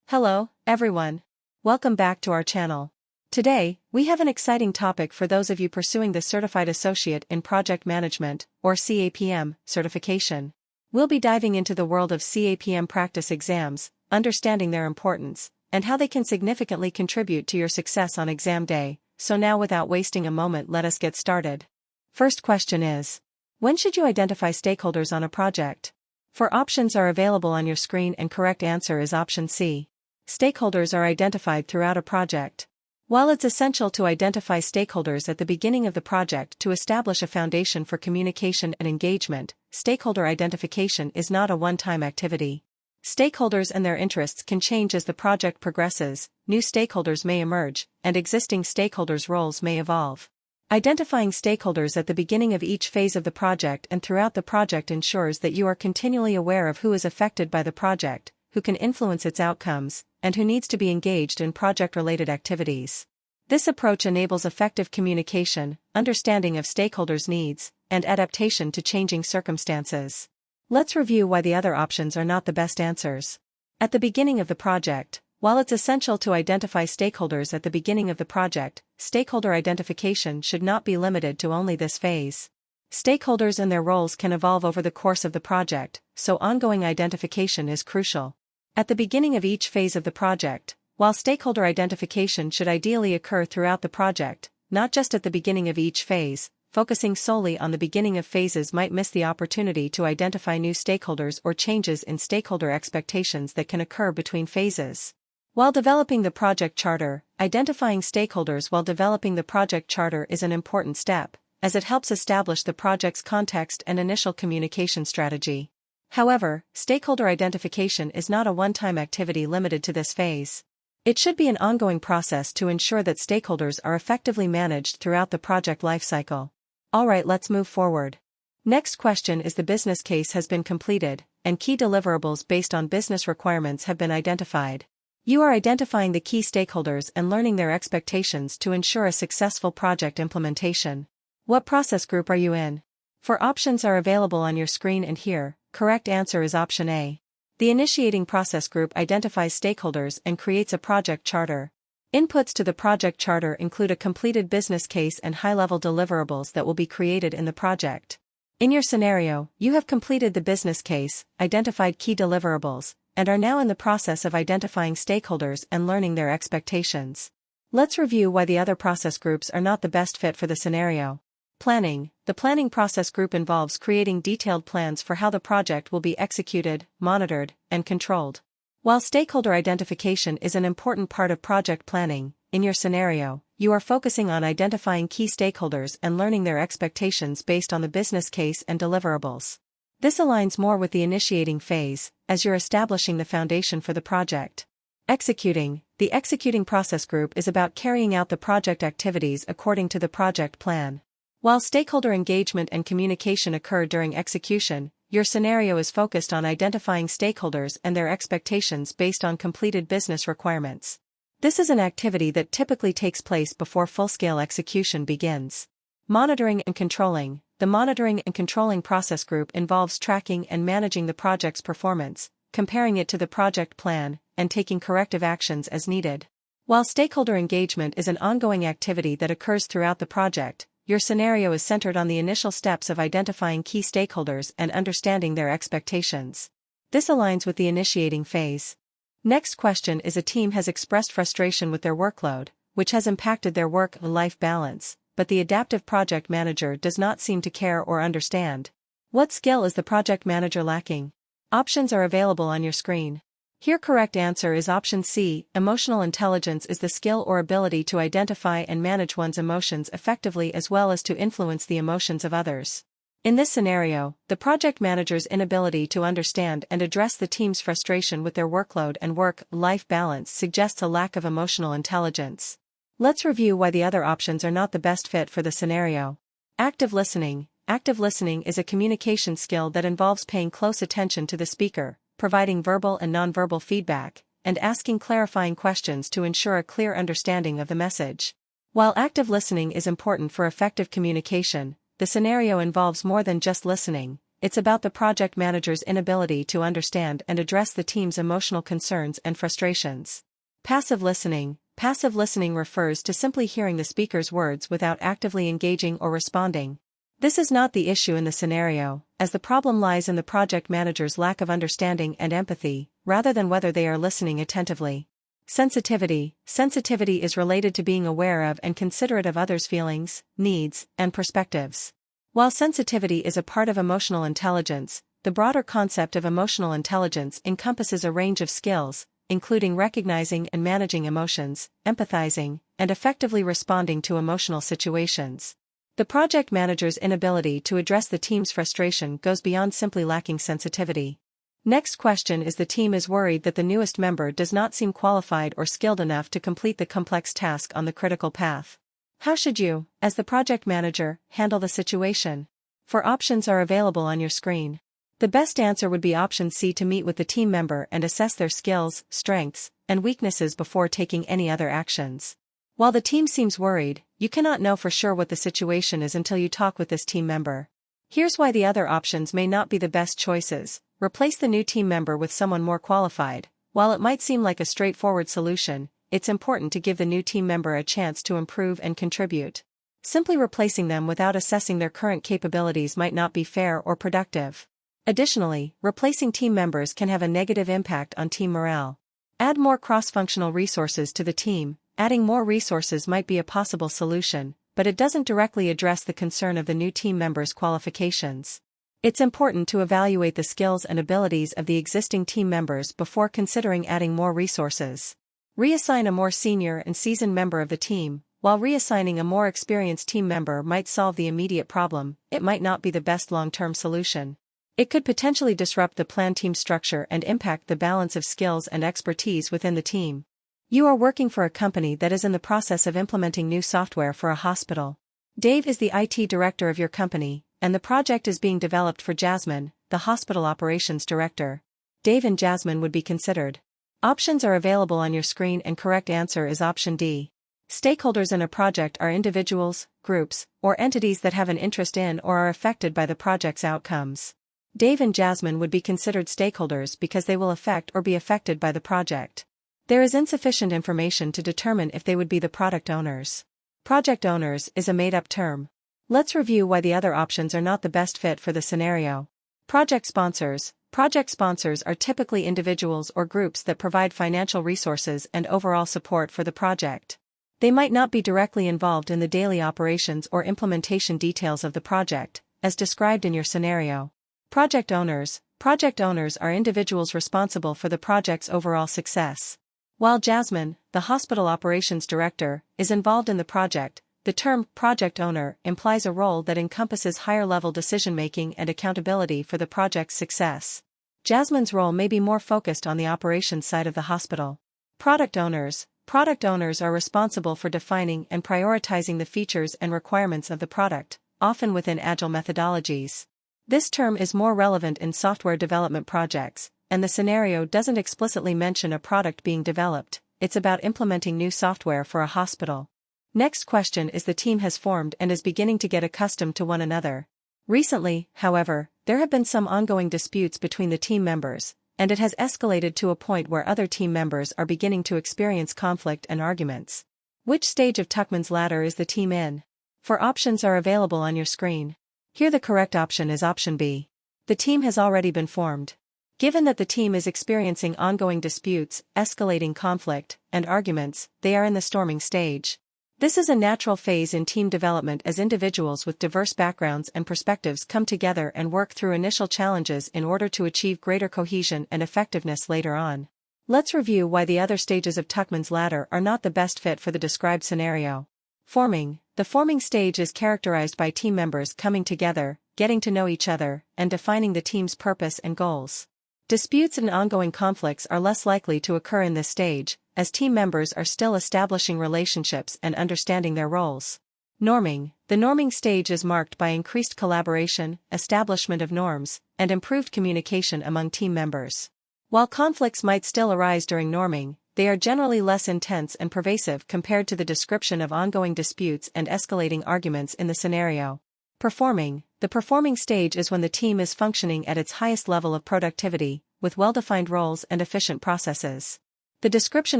Hello, everyone. Welcome back to our channel. Today, we have an exciting topic for those of you pursuing the Certified Associate in Project Management, or CAPM, certification. We'll be diving into the world of CAPM practice exams, understanding their importance, and how they can significantly contribute to your success on exam day. So now, without wasting a moment, let us get started. First question is: when should you identify stakeholders on a project? Four options are available on your screen and correct answer is option C. Stakeholders are identified throughout a project. While it's essential to identify stakeholders at the beginning of the project to establish a foundation for communication and engagement, stakeholder identification is not a one-time activity. Stakeholders and their interests can change as the project progresses, new stakeholders may emerge, and existing stakeholders' roles may evolve. Identifying stakeholders at the beginning of each phase of the project and throughout the project ensures that you are continually aware of who is affected by the project, who can influence its outcomes, and who needs to be engaged in project-related activities. This approach enables effective communication, understanding of stakeholders' needs, and adaptation to changing circumstances. Let's review why the other options are not the best answers. At the beginning of the project, while it's essential to identify stakeholders at the beginning of the project, stakeholder identification should not be limited to only this phase. Stakeholders and their roles can evolve over the course of the project, so ongoing identification is crucial. At the beginning of each phase of the project, while stakeholder identification should ideally occur throughout the project, not just at the beginning of each phase, focusing solely on the beginning of phases might miss the opportunity to identify new stakeholders or changes in stakeholder expectations that can occur between phases. While developing the project charter, identifying stakeholders while developing the project charter is an important step, as it helps establish the project's context and initial communication strategy. However, stakeholder identification is not a one-time activity limited to this phase. It should be an ongoing process to ensure that stakeholders are effectively managed throughout the project lifecycle. Alright, let's move forward. Next question is: the business case has been completed, and key deliverables based on business requirements have been identified. You are identifying the key stakeholders and learning their expectations to ensure a successful project implementation. What process group are you in? Four options are available on your screen and here. Correct answer is option A. The initiating process group identifies stakeholders and creates a project charter. Inputs to the project charter include a completed business case and high-level deliverables that will be created in the project. In your scenario, you have completed the business case, identified key deliverables, and are now in the process of identifying stakeholders and learning their expectations. Let's review why the other process groups are not the best fit for the scenario. Planning. The planning process group involves creating detailed plans for how the project will be executed, monitored, and controlled. While stakeholder identification is an important part of project planning, in your scenario, you are focusing on identifying key stakeholders and learning their expectations based on the business case and deliverables. This aligns more with the initiating phase, as you're establishing the foundation for the project. Executing. The executing process group is about carrying out the project activities according to the project plan. While stakeholder engagement and communication occur during execution, your scenario is focused on identifying stakeholders and their expectations based on completed business requirements. This is an activity that typically takes place before full-scale execution begins. Monitoring and controlling. The monitoring and controlling process group involves tracking and managing the project's performance, comparing it to the project plan, and taking corrective actions as needed. While stakeholder engagement is an ongoing activity that occurs throughout the project, your scenario is centered on the initial steps of identifying key stakeholders and understanding their expectations. This aligns with the initiating phase. Next question is: a team has expressed frustration with their workload, which has impacted their work-life balance, but the adaptive project manager does not seem to care or understand. What skill is the project manager lacking? Options are available on your screen. Here, correct answer is option C. Emotional intelligence is the skill or ability to identify and manage one's emotions effectively as well as to influence the emotions of others. In this scenario, the project manager's inability to understand and address the team's frustration with their workload and work-life balance suggests a lack of emotional intelligence. Let's review why the other options are not the best fit for the scenario. Active listening. Active listening is a communication skill that involves paying close attention to the speaker, providing verbal and nonverbal feedback, and asking clarifying questions to ensure a clear understanding of the message. While active listening is important for effective communication, the scenario involves more than just listening. it's about the project manager's inability to understand and address the team's emotional concerns and frustrations. Passive listening. Passive listening refers to simply hearing the speaker's words without actively engaging or responding. This is not the issue in the scenario, as the problem lies in the project manager's lack of understanding and empathy, rather than whether they are listening attentively. Sensitivity. Sensitivity is related to being aware of and considerate of others' feelings, needs, and perspectives. While sensitivity is a part of emotional intelligence, the broader concept of emotional intelligence encompasses a range of skills, including recognizing and managing emotions, empathizing, and effectively responding to emotional situations. The project manager's inability to address the team's frustration goes beyond simply lacking sensitivity. Next question is: the team is worried that the newest member does not seem qualified or skilled enough to complete the complex task on the critical path. How should you, as the project manager, handle the situation? 4 options are available on your screen. The best answer would be option C: to meet with the team member and assess their skills, strengths, and weaknesses before taking any other actions. While the team seems worried, you cannot know for sure what the situation is until you talk with this team member. Here's why the other options may not be the best choices. Replace the new team member with someone more qualified. While it might seem like a straightforward solution, it's important to give the new team member a chance to improve and contribute. Simply replacing them without assessing their current capabilities might not be fair or productive. Additionally, replacing team members can have a negative impact on team morale. Add more cross-functional resources to the team. Adding more resources might be a possible solution, but it doesn't directly address the concern of the new team member's qualifications. It's important to evaluate the skills and abilities of the existing team members before considering adding more resources. Reassign a more senior and seasoned member of the team. While reassigning a more experienced team member might solve the immediate problem, it might not be the best long-term solution. It could potentially disrupt the planned team structure and impact the balance of skills and expertise within the team. You are working for a company that is in the process of implementing new software for a hospital. Dave is the IT director of your company, and the project is being developed for Jasmine, the hospital operations director. Dave and Jasmine would be considered. Options are available on your screen, and correct answer is option D. Stakeholders in a project are individuals, groups, or entities that have an interest in or are affected by the project's outcomes. Dave and Jasmine would be considered stakeholders because they will affect or be affected by the project. There is insufficient information to determine if they would be the product owners. Project owners is a made-up term. Let's review why the other options are not the best fit for the scenario. Project sponsors. Project sponsors are typically individuals or groups that provide financial resources and overall support for the project. They might not be directly involved in the daily operations or implementation details of the project, as described in your scenario. Project owners. Project owners are individuals responsible for the project's overall success. While Jasmine, the hospital operations director, is involved in the project, the term project owner implies a role that encompasses higher-level decision-making and accountability for the project's success. Jasmine's role may be more focused on the operations side of the hospital. Product owners. Product owners are responsible for defining and prioritizing the features and requirements of the product, often within agile methodologies. This term is more relevant in software development projects, and the scenario doesn't explicitly mention a product being developed. It's about implementing new software for a hospital. Next question is: the team has formed and is beginning to get accustomed to one another. Recently, however, there have been some ongoing disputes between the team members, and it has escalated to a point where other team members are beginning to experience conflict and arguments. Which stage of Tuckman's ladder is the team in? 4 options are available on your screen. Here the correct option is option B. The team has already been formed. Given that the team is experiencing ongoing disputes, escalating conflict, and arguments, they are in the storming stage. This is a natural phase in team development as individuals with diverse backgrounds and perspectives come together and work through initial challenges in order to achieve greater cohesion and effectiveness later on. Let's review why the other stages of Tuckman's ladder are not the best fit for the described scenario. Forming. The forming stage is characterized by team members coming together, getting to know each other, and defining the team's purpose and goals. Disputes and ongoing conflicts are less likely to occur in this stage, as team members are still establishing relationships and understanding their roles. Norming. The norming stage is marked by increased collaboration, establishment of norms, and improved communication among team members. While conflicts might still arise during norming, they are generally less intense and pervasive compared to the description of ongoing disputes and escalating arguments in the scenario. Performing. The performing stage is when the team is functioning at its highest level of productivity, with well-defined roles and efficient processes. The description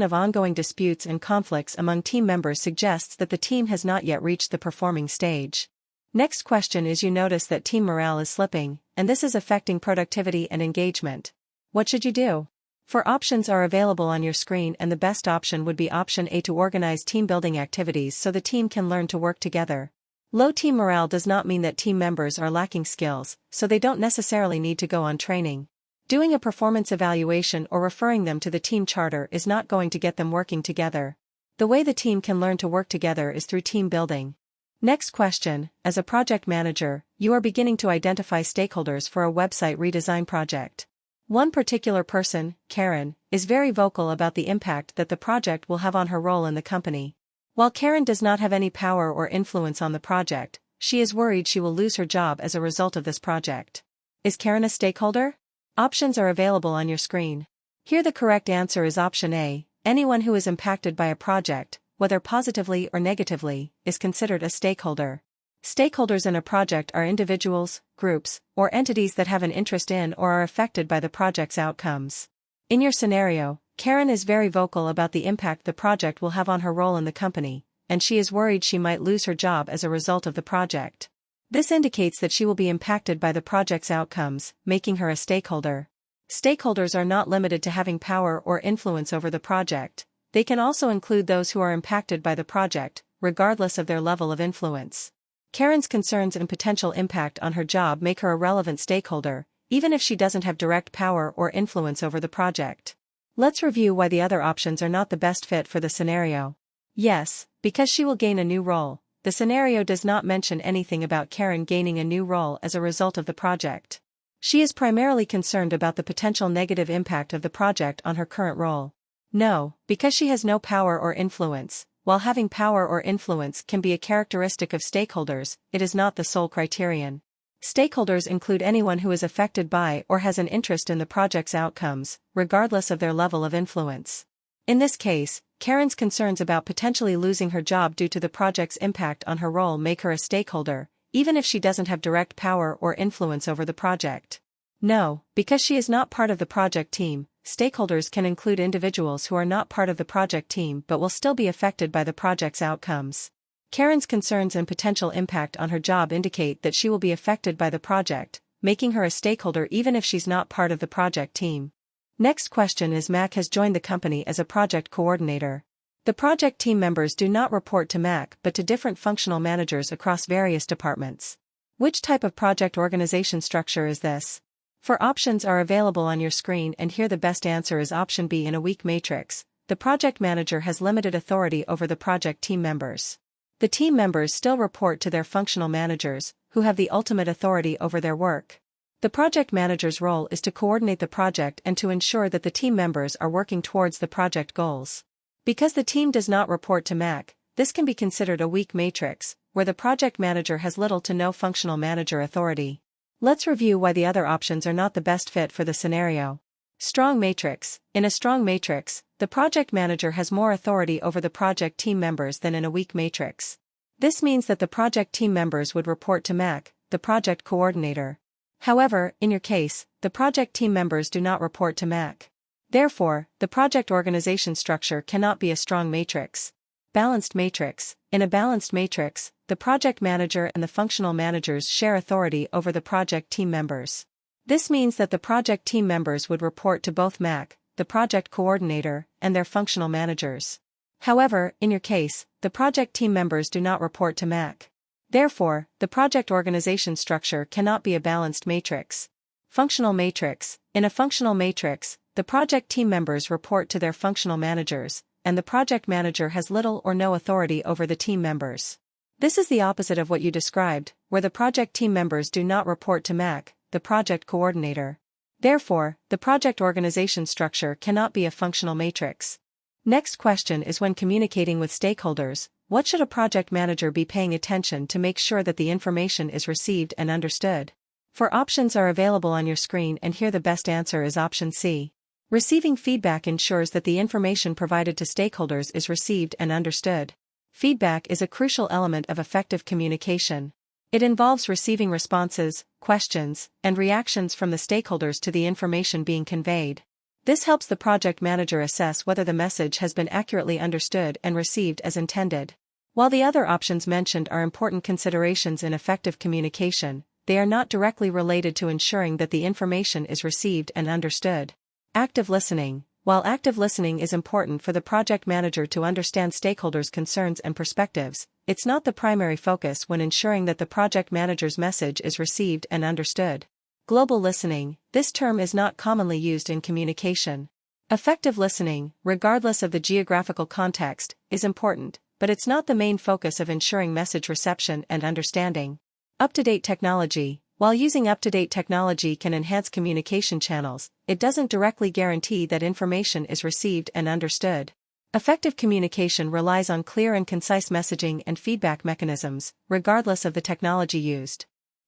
of ongoing disputes and conflicts among team members suggests that the team has not yet reached the performing stage. Next question is: you notice that team morale is slipping, and this is affecting productivity and engagement. What should you do? Four options are available on your screen, and the best option would be option A, to organize team-building activities so the team can learn to work together. Low team morale does not mean that team members are lacking skills, so they don't necessarily need to go on training. Doing a performance evaluation or referring them to the team charter is not going to get them working together. The way the team can learn to work together is through team building. Next question: as a project manager, you are beginning to identify stakeholders for a website redesign project. One particular person, Karen, is very vocal about the impact that the project will have on her role in the company. While Karen does not have any power or influence on the project, she is worried she will lose her job as a result of this project. Is Karen a stakeholder? Options are available on your screen. Here the correct answer is option A. Anyone who is impacted by a project, whether positively or negatively, is considered a stakeholder. Stakeholders in a project are individuals, groups, or entities that have an interest in or are affected by the project's outcomes. In your scenario, Karen is very vocal about the impact the project will have on her role in the company, and she is worried she might lose her job as a result of the project. This indicates that she will be impacted by the project's outcomes, making her a stakeholder. Stakeholders are not limited to having power or influence over the project. They can also include those who are impacted by the project, regardless of their level of influence. Karen's concerns and potential impact on her job make her a relevant stakeholder, even if she doesn't have direct power or influence over the project. Let's review why the other options are not the best fit for the scenario. Yes, because she will gain a new role. The scenario does not mention anything about Karen gaining a new role as a result of the project. She is primarily concerned about the potential negative impact of the project on her current role. No, because she has no power or influence. While having power or influence can be a characteristic of stakeholders, it is not the sole criterion. Stakeholders include anyone who is affected by or has an interest in the project's outcomes, regardless of their level of influence. In this case, Karen's concerns about potentially losing her job due to the project's impact on her role make her a stakeholder, even if she doesn't have direct power or influence over the project. No, because she is not part of the project team. Stakeholders can include individuals who are not part of the project team but will still be affected by the project's outcomes. Karen's concerns and potential impact on her job indicate that she will be affected by the project, making her a stakeholder even if she's not part of the project team. Next question is: Mac has joined the company as a project coordinator. The project team members do not report to Mac but to different functional managers across various departments. Which type of project organization structure is this? Four options are available on your screen, and here the best answer is option B. In a weak matrix, the project manager has limited authority over the project team members. The team members still report to their functional managers, who have the ultimate authority over their work. The project manager's role is to coordinate the project and to ensure that the team members are working towards the project goals. Because the team does not report to Mac, this can be considered a weak matrix, where the project manager has little to no functional manager authority. Let's review why the other options are not the best fit for the scenario. Strong matrix. In a strong matrix, the project manager has more authority over the project team members than in a weak matrix. This means that the project team members would report to Mac, the project coordinator. However, in your case, the project team members do not report to Mac. Therefore, the project organization structure cannot be a strong matrix. Balanced matrix. In a balanced matrix, the project manager and the functional managers share authority over the project team members. This means that the project team members would report to both Mac, the project coordinator, and their functional managers. However, in your case, the project team members do not report to Mac. Therefore, the project organization structure cannot be a balanced matrix. Functional matrix. In a functional matrix, the project team members report to their functional managers, and the project manager has little or no authority over the team members. This is the opposite of what you described, where the project team members do not report to Mac, the project coordinator. Therefore, the project organization structure cannot be a functional matrix. Next question is: when communicating with stakeholders, what should a project manager be paying attention to make sure that the information is received and understood? Four options are available on your screen, and here the best answer is option C. Receiving feedback ensures that the information provided to stakeholders is received and understood. Feedback is a crucial element of effective communication. It involves receiving responses, questions, and reactions from the stakeholders to the information being conveyed. This helps the project manager assess whether the message has been accurately understood and received as intended. While the other options mentioned are important considerations in effective communication, they are not directly related to ensuring that the information is received and understood. Active listening. While active listening is important for the project manager to understand stakeholders' concerns and perspectives, it's not the primary focus when ensuring that the project manager's message is received and understood. Global listening. This term is not commonly used in communication. Effective listening, regardless of the geographical context, is important, but it's not the main focus of ensuring message reception and understanding. Up-to-date technology. While using up-to-date technology can enhance communication channels, it doesn't directly guarantee that information is received and understood. Effective communication relies on clear and concise messaging and feedback mechanisms, regardless of the technology used.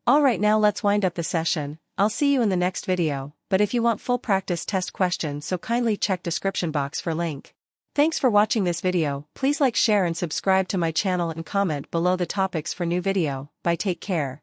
Alright, now let's wind up the session. I'll see you in the next video, but if you want full practice test questions, so kindly check description box for link. Thanks for watching this video. Please like, share and subscribe to my channel and comment below the topics for new video. Bye, take care.